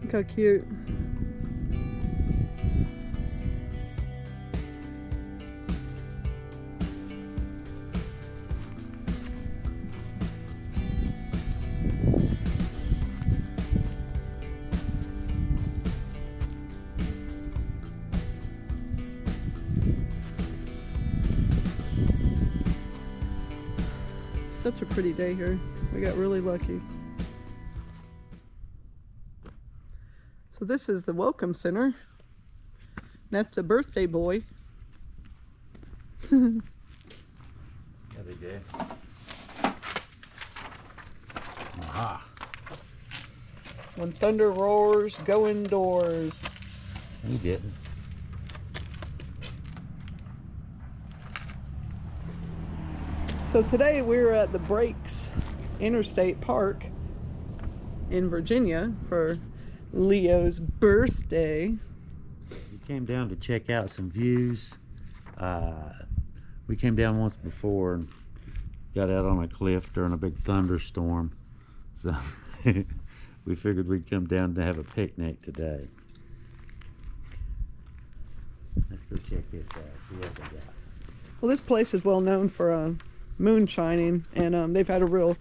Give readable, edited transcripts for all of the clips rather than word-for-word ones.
Look how cute. Such a pretty day here. We got really lucky. So this is the welcome center. That's the birthday boy. Yeah, they did. Aha. When thunder roars, go indoors. He didn't. So today we're at the Breaks Interstate Park in Virginia for Leo's birthday. We came down to check out some views. We came down once before and got out on a cliff during a big thunderstorm. So we figured we'd come down to have a picnic today. Let's go check this out, see what they got. Well, this place is well known for moonshining, and they've had a real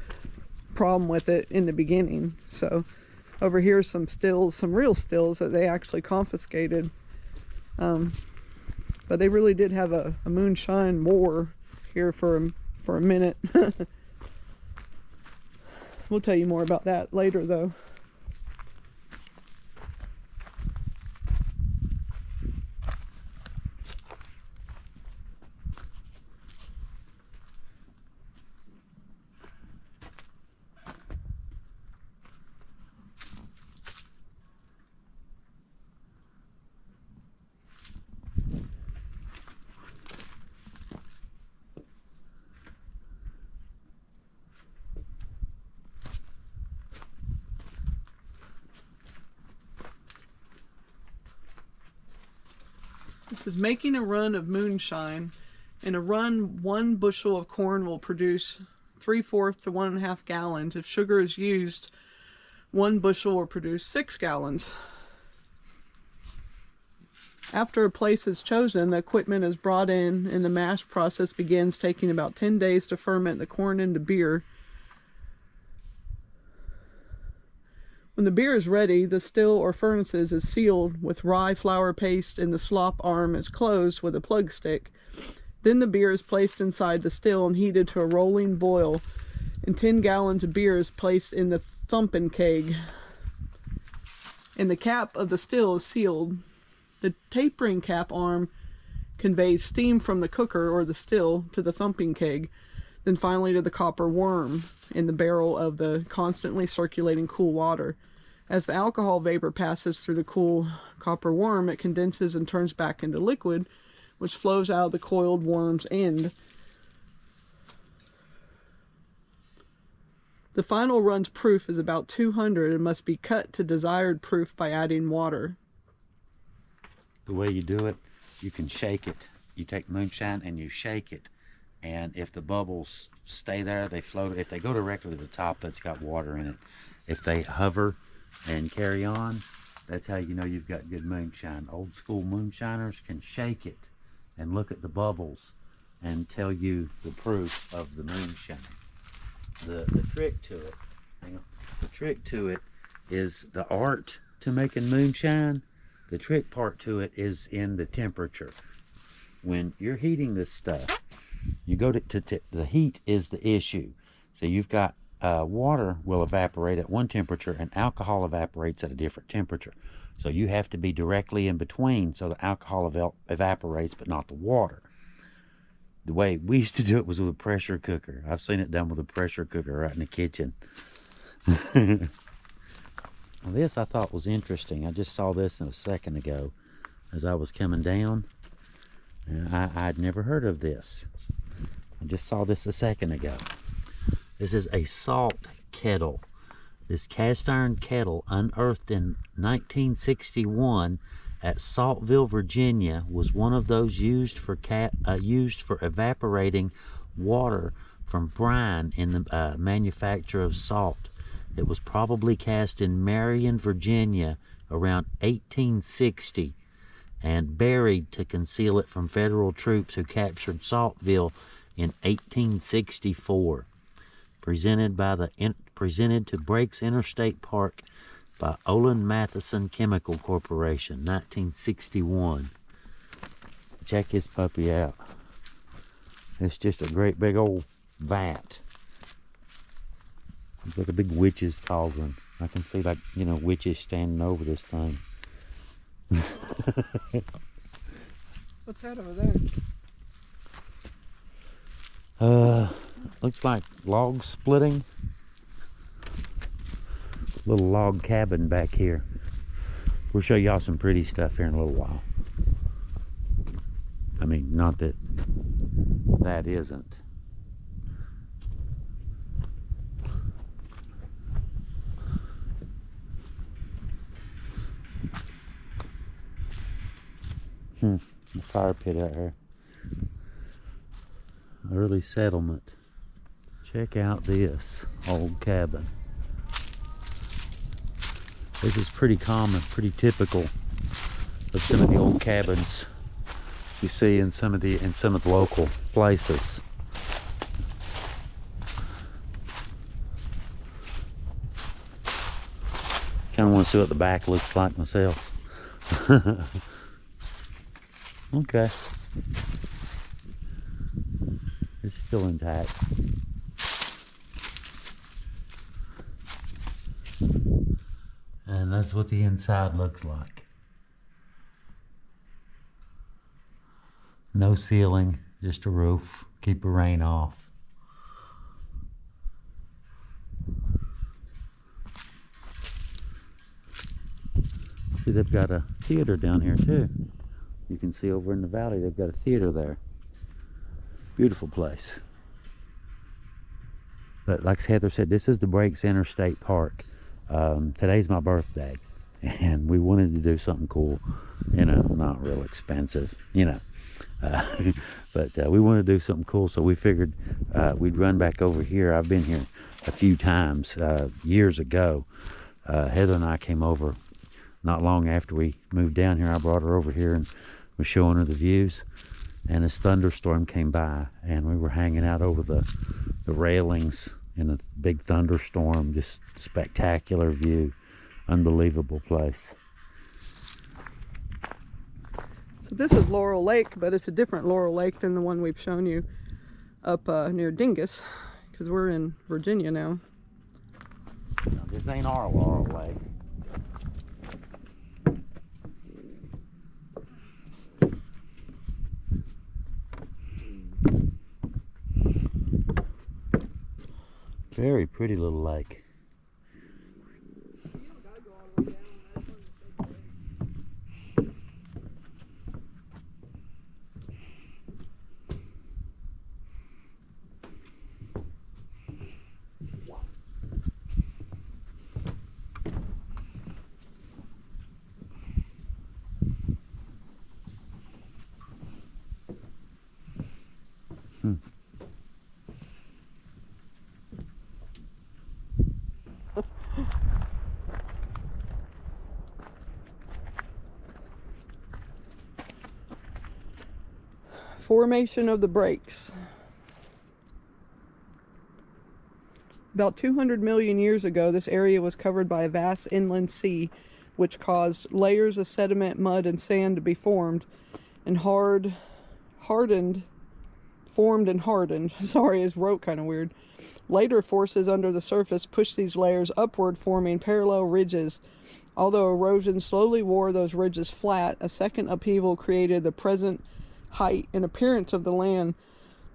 problem with it in the beginning. So over here some stills, some real stills that they actually confiscated. But they really did have a moonshine war here for a minute. We'll tell you more about that later though. This is making a run of moonshine. In a run, 1 bushel of corn will produce 3/4 to 1.5 gallons. If sugar is used, 1 bushel will produce 6 gallons. After a place is chosen, the equipment is brought in and the mash process begins, taking about 10 days to ferment the corn into beer. When the beer is ready, the still or furnaces is sealed with rye flour paste and the slop arm is closed with a plug stick. Then the beer is placed inside the still and heated to a rolling boil, and 10 gallons of beer is placed in the thumping keg. And the cap of the still is sealed. The tapering cap arm conveys steam from the cooker or the still to the thumping keg, then finally to the copper worm in the barrel of the constantly circulating cool water. As the alcohol vapor passes through the cool copper worm, it condenses and turns back into liquid, which flows out of the coiled worm's end. The final run's proof is about 200 and must be cut to desired proof by adding water. The way you do it, you can shake it. You take moonshine and you shake it. And if the bubbles stay there, they float. If they go directly to the top, that's got water in it. If they hover and carry on, that's how you know you've got good moonshine. Old school moonshiners can shake it and look at the bubbles and tell you the proof of the moonshine. The trick to it, the trick to it is the art to making moonshine. The trick part to it is in the temperature. When you're heating this stuff, you go to the heat is the issue. So you've got water will evaporate at one temperature and alcohol evaporates at a different temperature. So you have to be directly in between so the alcohol evaporates but not the water. The way we used to do it was with a pressure cooker. I've seen it done with a pressure cooker right in the kitchen. This I thought was interesting. I just saw this a second ago as I was coming down. I'd never heard of this. I just saw this a second ago. This is a salt kettle. This cast iron kettle, unearthed in 1961 at Saltville, Virginia, was one of those used for evaporating water from brine in the manufacture of salt. It was probably cast in Marion, Virginia, around 1860 and buried to conceal it from federal troops who captured Saltville in 1864. Presented to Breaks Interstate Park by Olin Matheson Chemical Corporation, 1961. Check this puppy out. It's just a great big old vat. It's like a big witch's cauldron. I can see, like, you know, witches standing over this thing. What's that over there? Looks like log splitting. Little log cabin back here. We'll show y'all some pretty stuff here in a little while. I mean, not that that isn't. The fire pit out here. Early settlement. Check out this old cabin. This is pretty common, pretty typical of some of the old cabins you see in some of the local places. Kind of want to see what the back looks like myself. Okay. It's still intact. And that's what the inside looks like. No ceiling, just a roof. Keep the rain off. See, they've got a theater down here too. You can see over in the valley, they've got a theater there. Beautiful place. But like Heather said, this is the Breaks Interstate Park. Today's my birthday, and we wanted to do something cool, you know, not real expensive, you know. But we wanted to do something cool, so we figured we'd run back over here. I've been here a few times, years ago. Heather and I came over not long after we moved down here. I brought her over here and was showing her the views, and this thunderstorm came by, and we were hanging out over the railings in a big thunderstorm. Just spectacular view, unbelievable place. So this is Laurel Lake, but it's a different Laurel Lake than the one we've shown you up near Dingus, because we're in Virginia now. Now, this ain't our Laurel Lake. Very pretty little lake. Formation of the Breaks. About 200 million years ago, this area was covered by a vast inland sea, which caused layers of sediment, mud, and sand to be formed and hardened. Sorry, his wrote kind of weird. Later forces under the surface pushed these layers upward, forming parallel ridges. Although erosion slowly wore those ridges flat, a second upheaval created the present height and appearance of the land.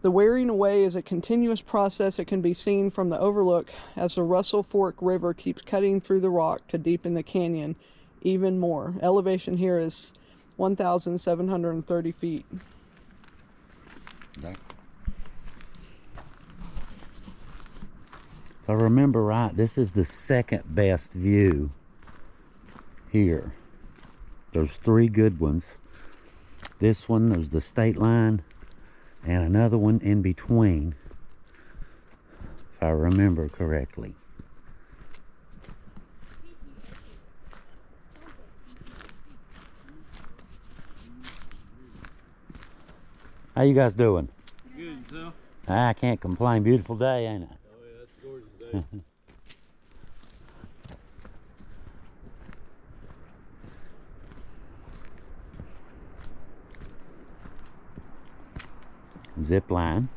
The wearing away is a continuous process that can be seen from the overlook as the Russell Fork River keeps cutting through the rock to deepen the canyon even more. Elevation here is 1,730 feet. Okay. If I remember right, this is the second best view here. There's three good ones. This one, there's the state line, and another one in between, if I remember correctly. How you guys doing? Good, yourself? I can't complain. Beautiful day, ain't it? Oh yeah, that's a gorgeous day. Zip line.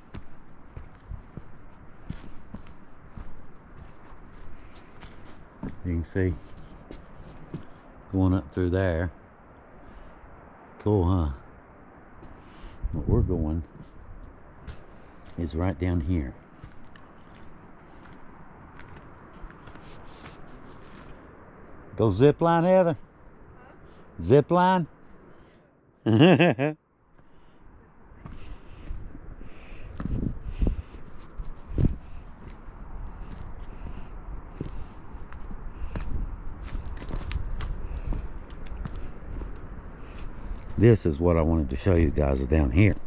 You can see going up through there. Cool, huh? What we're going is right down here. Go zip line, Heather. Zip line. This is what I wanted to show you guys down here.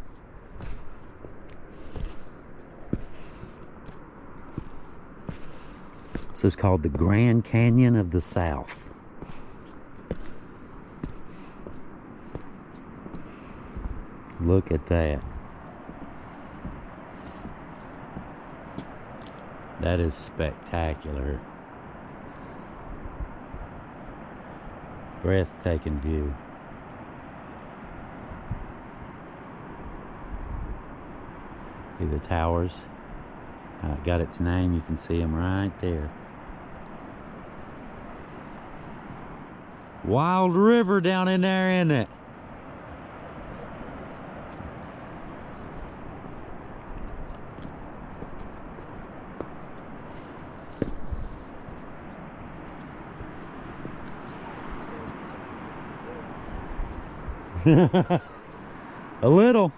This is called the Grand Canyon of the South. Look at that. That is spectacular. Breathtaking view. See the towers? How it got its name, you can see them right there. Wild river down in there, isn't it? A little.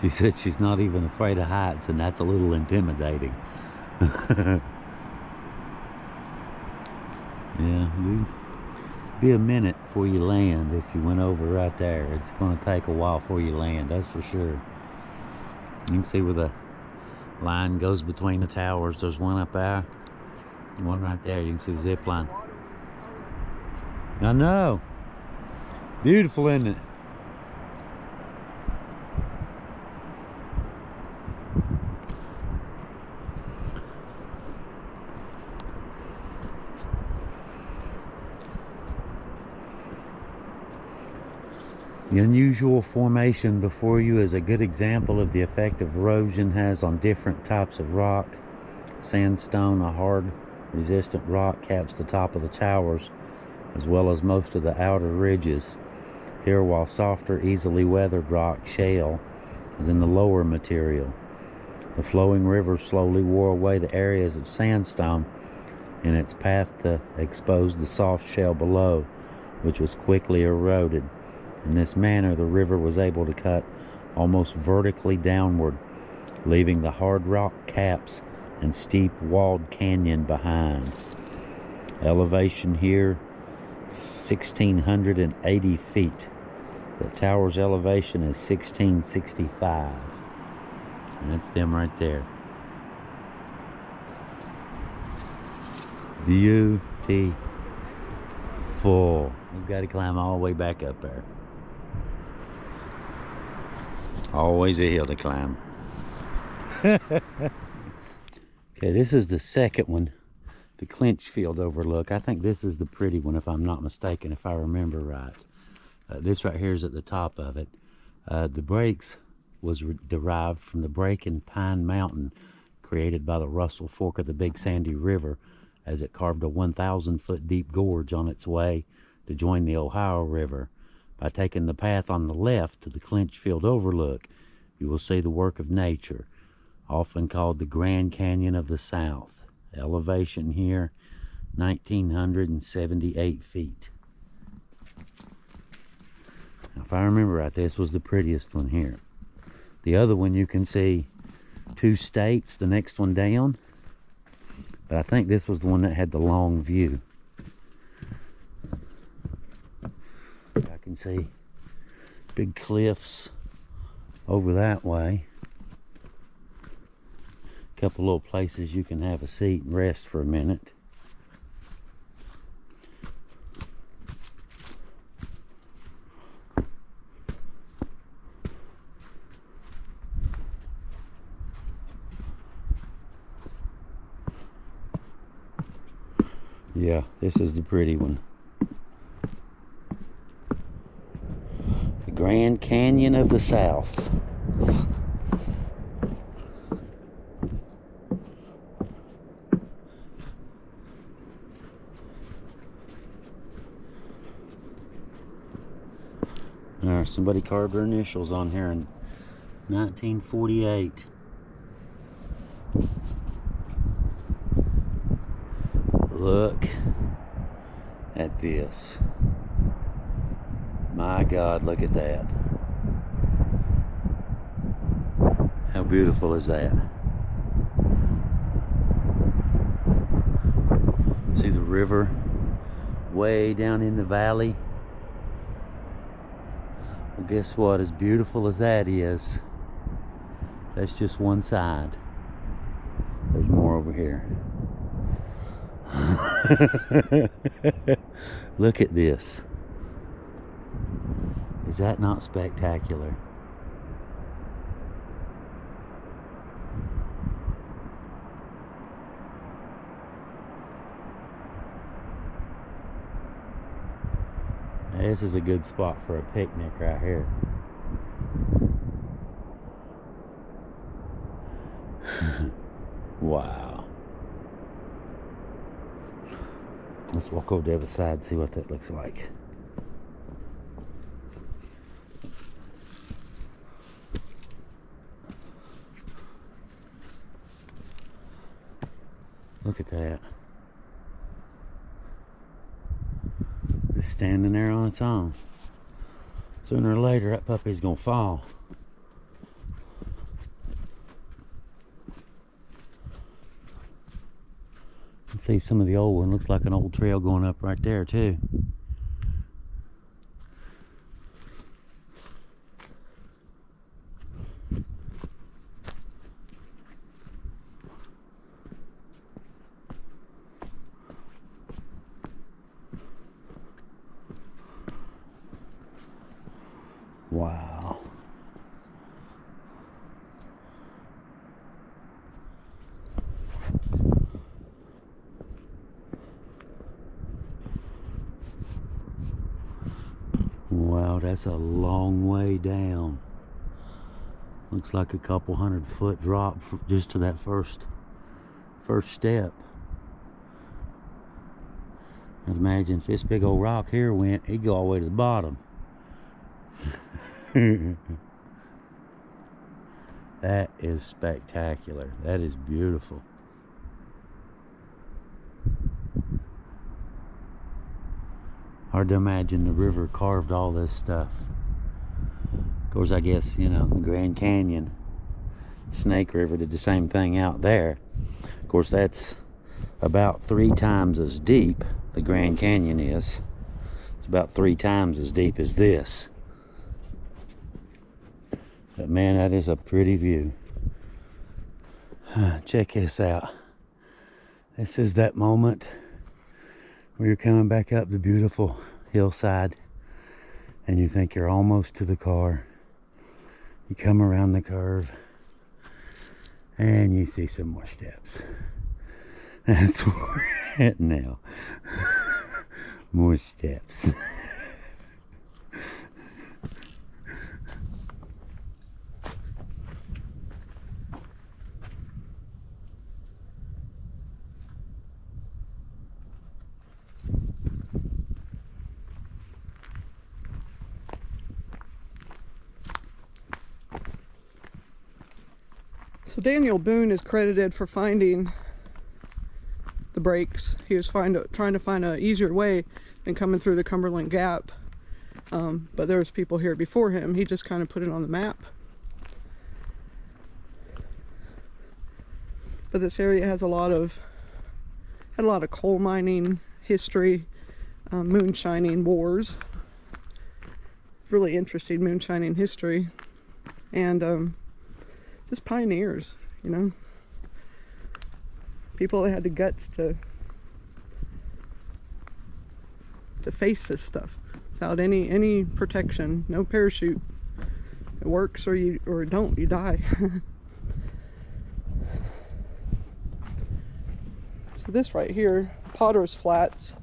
She said she's not even afraid of heights, and that's a little intimidating. Yeah, you'd be a minute before you land if you went over right there. It's going to take a while before you land, that's for sure. You can see where the line goes between the towers. There's one up there, one right there. You can see the zip line. I know. Beautiful, isn't it? The unusual formation before you is a good example of the effect of erosion has on different types of rock. Sandstone, a hard, resistant rock, caps the top of the towers, as well as most of the outer ridges. Here, while softer, easily weathered rock, shale, is in the lower material. The flowing river slowly wore away the areas of sandstone in its path to expose the soft shale below, which was quickly eroded. In this manner, the river was able to cut almost vertically downward, leaving the hard rock caps and steep walled canyon behind. Elevation here, 1,680 feet. The tower's elevation is 1,665. And that's them right there. Beautiful. We've got to climb all the way back up there. Always a hill to climb. Okay, this is the second one, the Clinchfield overlook. I think this is the pretty one, if I'm not mistaken, if I remember right. This right here is at the top of it. The Breaks was derived from the break in Pine Mountain, created by the Russell Fork of the Big Sandy River, as it carved a 1,000-foot deep gorge on its way to join the Ohio River. By taking the path on the left to the Clinchfield overlook, you will see the work of nature, often called the Grand Canyon of the South. Elevation here, 1,978 feet. Now, if I remember right, this was the prettiest one here. The other one, you can see two states, the next one down. But I think this was the one that had the long view. I can see big cliffs over that way. A couple little places you can have a seat and rest for a minute. Yeah, this is the pretty one. The Grand Canyon of the South. Somebody carved their initials on here in 1948. Look at this. My God, look at that. How beautiful is that? See the river way down in the valley? Well, guess what? As beautiful as that is, that's just one side. There's more over here. Look at this. Is that not spectacular? This is a good spot for a picnic right here. Wow. Let's walk over to the other side and see what that looks like. Look at that. Just standing there on its own. Sooner or later, that puppy's gonna fall. You can see some of the old one. Looks like an old trail going up right there too. Wow. Wow, that's a long way down. Looks like a couple 100-foot drop just to that first step. I'd imagine if this big old rock here went, it'd go all the way to the bottom. That is spectacular. That is beautiful. Hard to imagine the river carved all this stuff. Of course, I guess, you know, the Grand Canyon, Snake River did the same thing out there. Of course, that's about 3 times as deep, the Grand Canyon is. It's about 3 times as deep as this. But man, that is a pretty view. Check this out. This is that moment where you're coming back up the beautiful hillside and you think you're almost to the car. You come around the curve and you see some more steps. That's where we're at now. More steps. So Daniel Boone is credited for finding the breaks. He was trying to find an easier way than coming through the Cumberland Gap. But there was people here before him. He just kind of put it on the map. But this area has had a lot of coal mining history, moonshining wars. Really interesting moonshining history. And just pioneers, you know, people that had the guts to face this stuff without any protection, no parachute. It works or it don't, you die. So this right here, Potter's Flats.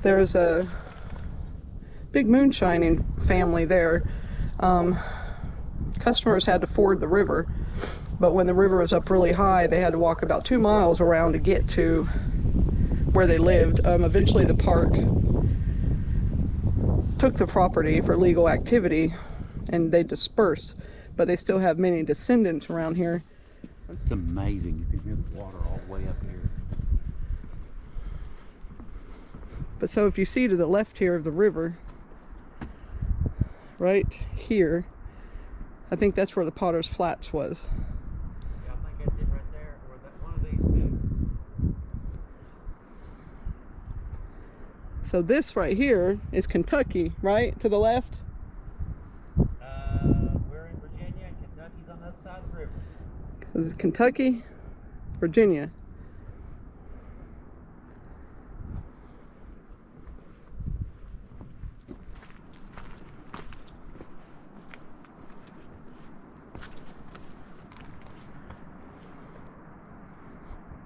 There's a big moonshining family there. Customers had to ford the river, but when the river was up really high, they had to walk about 2 miles around to get to where they lived. Eventually the park took the property for legal activity and they dispersed, but they still have many descendants around here. It's amazing. You can hear the water all the way up here. But so if you see to the left here of the river, right here, I think that's where the Potter's Flats was. Yeah, I think that's it right there, or that one of these two. So this right here is Kentucky, right? To the left? We're in Virginia, and Kentucky's on the other side of the river. So this is Kentucky, Virginia.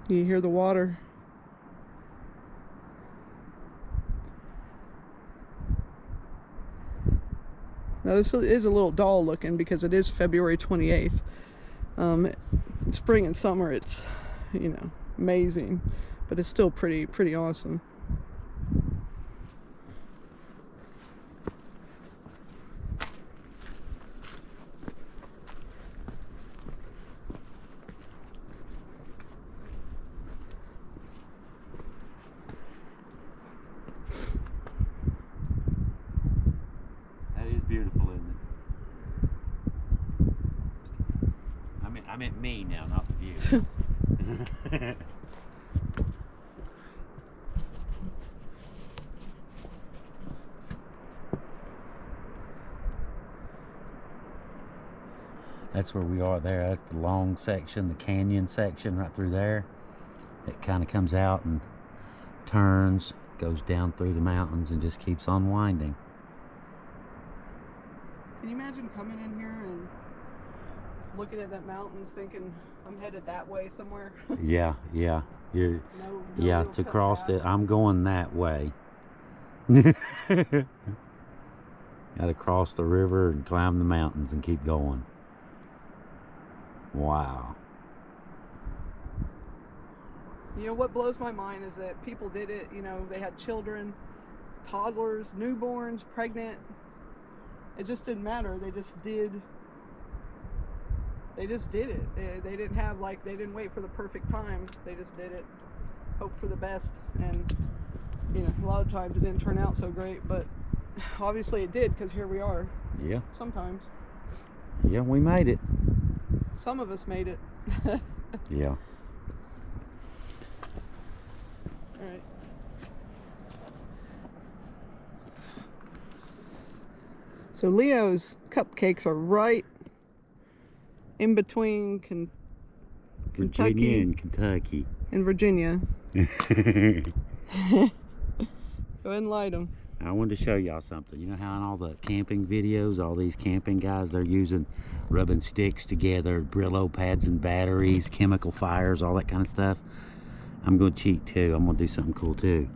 You hear the water. Now this is a little dull looking because it is February 28th. In spring and summer it's, you know, amazing, but it's still pretty awesome. Beautiful, isn't it? I meant me now, not the view. That's where we are there. That's the long section, the canyon section right through there. It kind of comes out and turns, goes down through the mountains and just keeps on winding. Can you imagine coming in here and looking at that mountains thinking I'm headed that way somewhere? Yeah. You're No yeah, real to cut cross path. it, I'm going that way. Gotta cross the river and climb the mountains and keep going. Wow. You know what blows my mind is that people did it, you know, they had children, toddlers, newborns, pregnant. It just didn't matter. They just did it. They didn't have, like, they didn't wait for the perfect time. They just did it. Hope for the best. And, you know, a lot of times it didn't turn out so great, but obviously it did, because here we are. Yeah. Sometimes. Yeah, we made it. Some of us made it. Yeah. All right. So Leo's cupcakes are right in between Virginia and Kentucky. and Virginia. Go ahead and light them. I wanted to show y'all something. You know how in all the camping videos, all these camping guys, they're using rubbing sticks together, Brillo pads and batteries, chemical fires, all that kind of stuff. I'm going to cheat too. I'm going to do something cool too.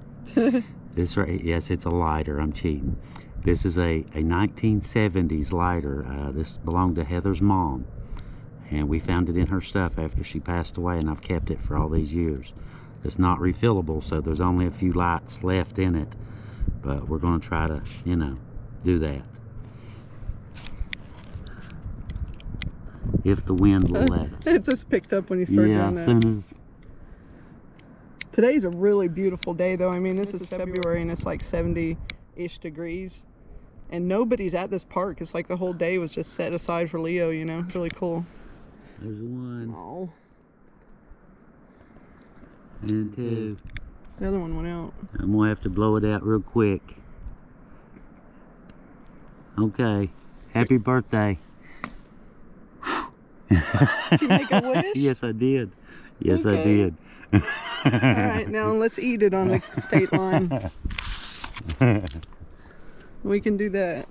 This right, yes, it's a lighter. I'm cheating. This is a 1970s lighter. This belonged to Heather's mom, and we found it in her stuff after she passed away, and I've kept it for all these years. It's not refillable, so there's only a few lights left in it, but we're going to try to, you know, do that if the wind will let us. It just picked up when you started Yeah, doing as that. soon as Today's a really beautiful day, though. I mean, this is February and it's like 70-ish degrees. And nobody's at this park. It's like the whole day was just set aside for Leo, you know? It's really cool. there's one Oh, and two. the other one went out. I'm gonna have to blow it out real quick. Okay. Happy birthday. Did you make a wish? Yes, I did. Yes, I Okay. did. All right, now let's eat it on the state line. We can do that.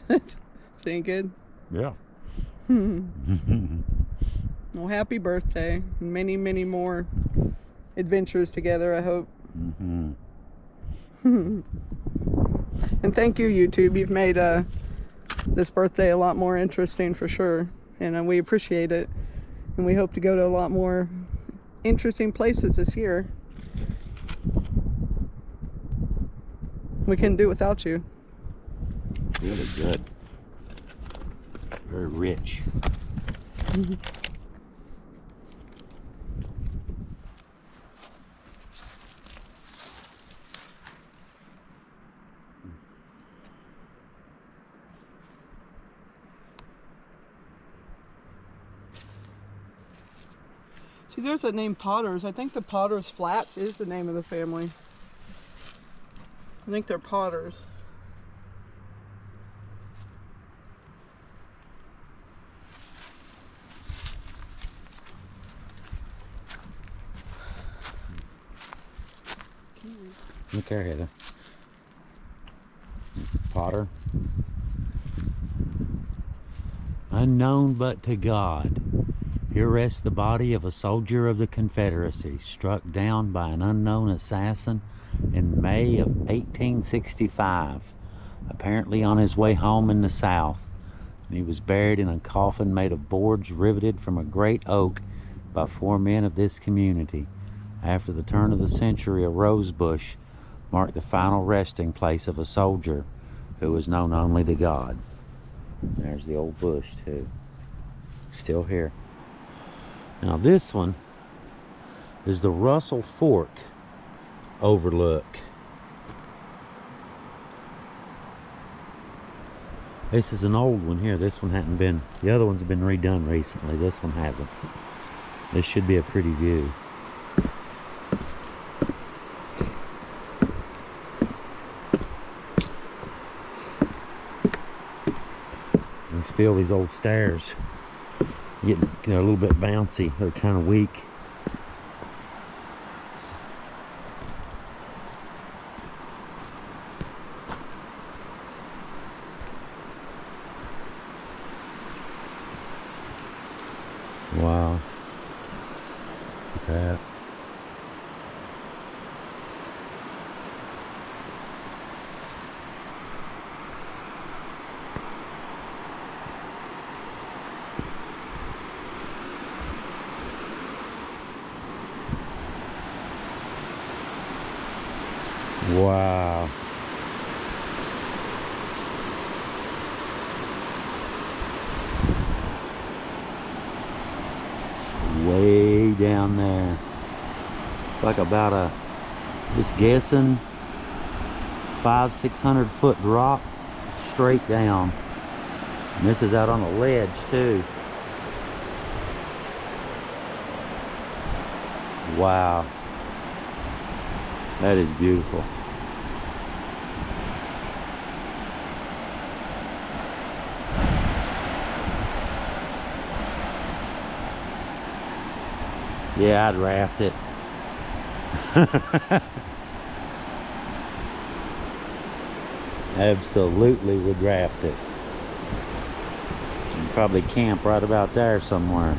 It's any good? Yeah. Well, happy birthday. Many, many more adventures together, I hope. And thank you, YouTube. You've made this birthday a lot more interesting for sure. And we appreciate it. And we hope to go to a lot more interesting places this year. We couldn't do without you. Really good. Very rich. See, there's a name Potters. I think the Potters Flats is the name of the family. I think they're Potters. Look there, Heather. Potter. Unknown but to God, here rests the body of a soldier of the Confederacy, struck down by an unknown assassin in May of 1865, apparently on his way home in the South. And he was buried in a coffin made of boards riveted from a great oak by 4 men of this community. After the turn of the century, a rose bush marked the final resting place of a soldier who was known only to God. There's the old bush too, still here. Now this one is the Russell Fork overlook. This is an old one here. This one hadn't been, the other ones have been redone recently. This one hasn't. This should be a pretty view. You can feel these old stairs getting, a little bit bouncy. They're kind of weak. Wow. Look at that. Wow. Way down there. Like about a, just guessing, 500-600 foot drop straight down. And this is out on a ledge too. Wow. That is beautiful. Yeah, I'd raft it. Absolutely would raft it. You'd probably camp right about there somewhere.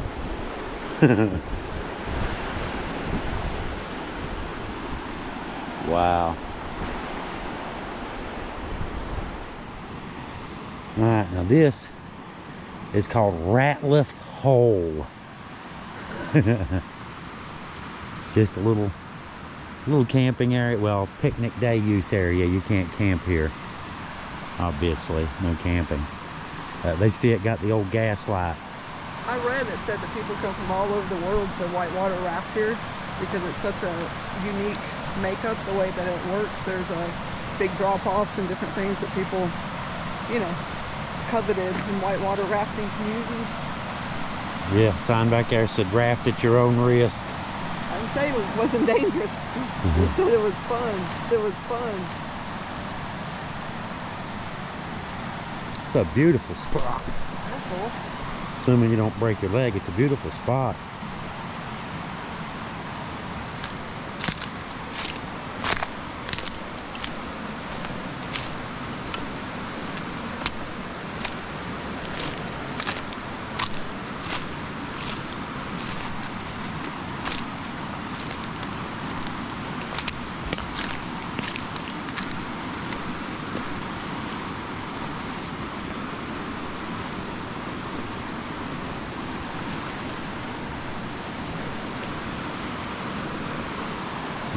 Wow. Alright, now this is called Ratliff Hole. It's just a little camping area, well, picnic day use area. You can't camp here, obviously, no camping. They still got the old gas lights. I read it said that people come from all over the world to whitewater raft here because it's such a unique makeup, the way that it works. There's a big drop-offs and different things that people, you know, coveted in whitewater rafting communities. Yeah, sign back there said raft at your own risk. I didn't say it wasn't dangerous. They said it was fun. It was fun. It's a beautiful spot. Cool. Assuming you don't break your leg, it's a beautiful spot.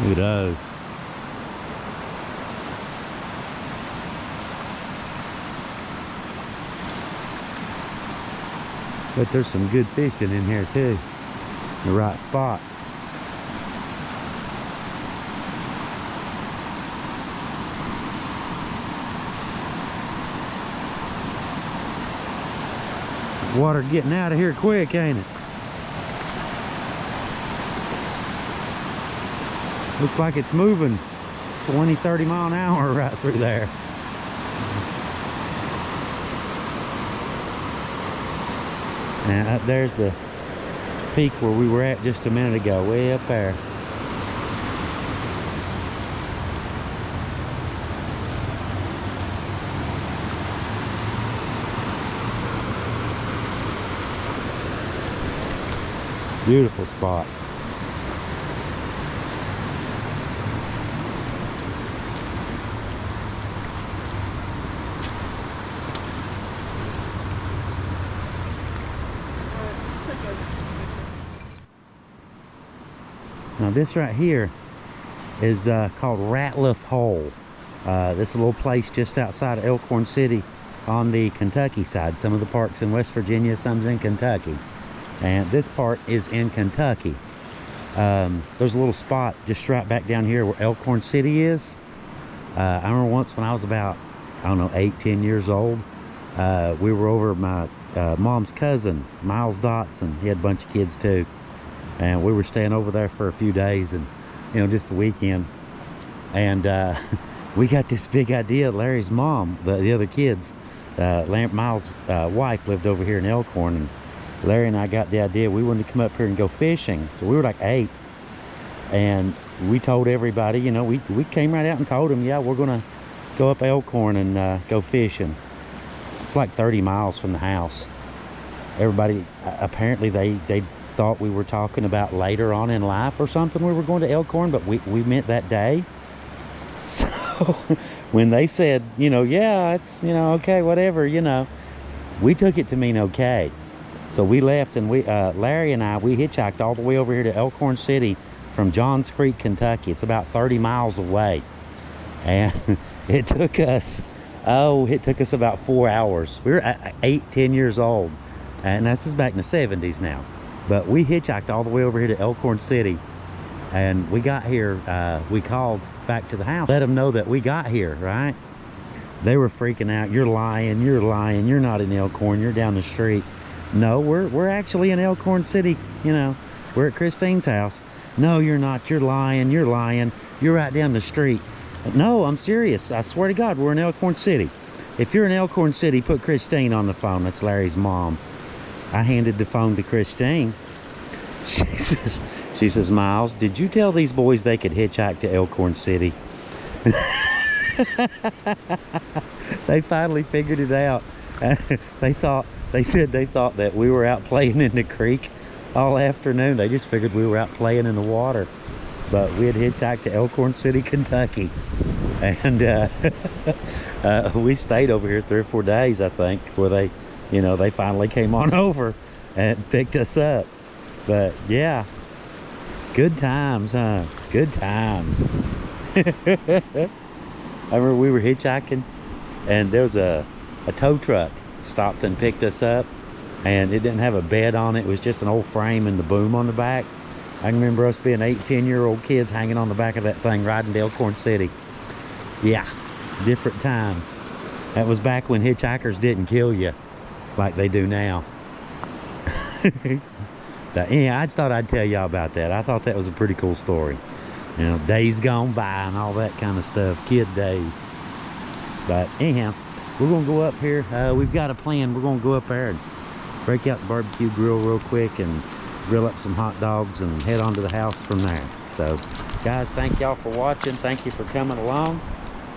Look at those. But there's some good fishing in here too. The right spots. Water getting out of here quick, ain't it? Looks like it's moving 20, 30 mile an hour right through there. And up there's the peak where we were at just a minute ago, way up there. Beautiful spot. Now this right here is called Ratliff Hole. This is a little place just outside of Elkhorn City on the Kentucky side. Some of the parks in West Virginia, some's in Kentucky. And this part is in Kentucky. There's a little spot just right back down here where Elkhorn City is. I remember once when I was about, I don't know, 8, 10 years old, we were over at my mom's cousin, Miles Dotson. He had a bunch of kids too. And we were staying over there for a few days and, you know, just a weekend. And we got this big idea. Larry's mom, the other kids, Miles' wife lived over here in Elkhorn, and Larry and I got the idea we wanted to come up here and go fishing. So we were like 8, and we told everybody, you know, we came right out and told them, yeah, we're gonna go up Elkhorn and go fishing. It's like 30 miles from the house. Everybody, apparently they thought we were talking about later on in life or something we were going to Elkhorn, but we meant that day. So when they said, you know, yeah, it's, you know, okay, whatever, you know, we took it to mean okay. So we left, and Larry and I, we hitchhiked all the way over here to Elkhorn City from Johns Creek, Kentucky. It's about 30 miles away. And it took us about 4 hours. We were 8, 10 years old. And this is back in the 70s now. But we hitchhiked all the way over here to Elkhorn City. And we got here, we called back to the house, let them know that we got here, right? They were freaking out. You're lying, you're lying. You're not in Elkhorn, you're down the street. No, we're actually in Elkhorn City, you know. We're at Christine's house. No, you're not. You're lying. You're lying. You're right down the street. No, I'm serious. I swear to God, we're in Elkhorn City. If you're in Elkhorn City, put Christine on the phone. That's Larry's mom. I handed the phone to Christine. She says, Miles, did you tell these boys they could hitchhike to Elkhorn City? They finally figured it out. They said they thought that we were out playing in the creek all afternoon. They just figured we were out playing in the water. But we had hitchhiked to Elkhorn City, Kentucky. And we stayed over here 3 or 4 days, I think, before they, you know, they finally came on over and picked us up. But yeah, good times, huh? Good times. I remember we were hitchhiking, and there was a tow truck stopped and picked us up, and it didn't have a bed on it. It was just an old frame and the boom on the back. I can remember us being 8, 10-year-old kids hanging on the back of that thing riding to Elkhorn City. Yeah, different times. That was back when hitchhikers didn't kill you like they do now. But yeah, I just thought I'd tell y'all about that. I thought that was a pretty cool story. You know, days gone by and all that kind of stuff, kid days. But anyhow, we're gonna go up here. We've got a plan. We're gonna go up there and break out the barbecue grill real quick and grill up some hot dogs and head on to the house from there. So guys, thank y'all for watching. Thank you for coming along.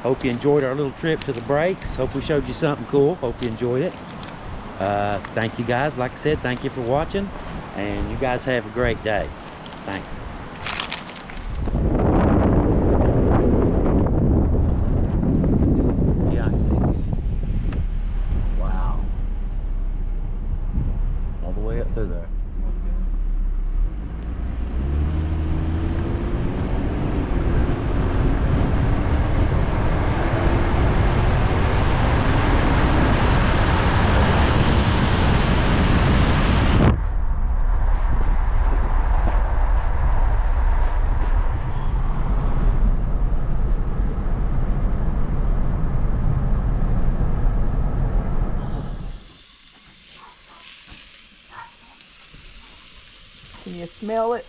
Hope you enjoyed our little trip to the breaks. Hope we showed you something cool. Hope you enjoyed it. Thank you guys. Like I said, thank you for watching, and you guys have a great day. Thanks. Yeah, I can see. Wow. All the way up through there. Can you smell it?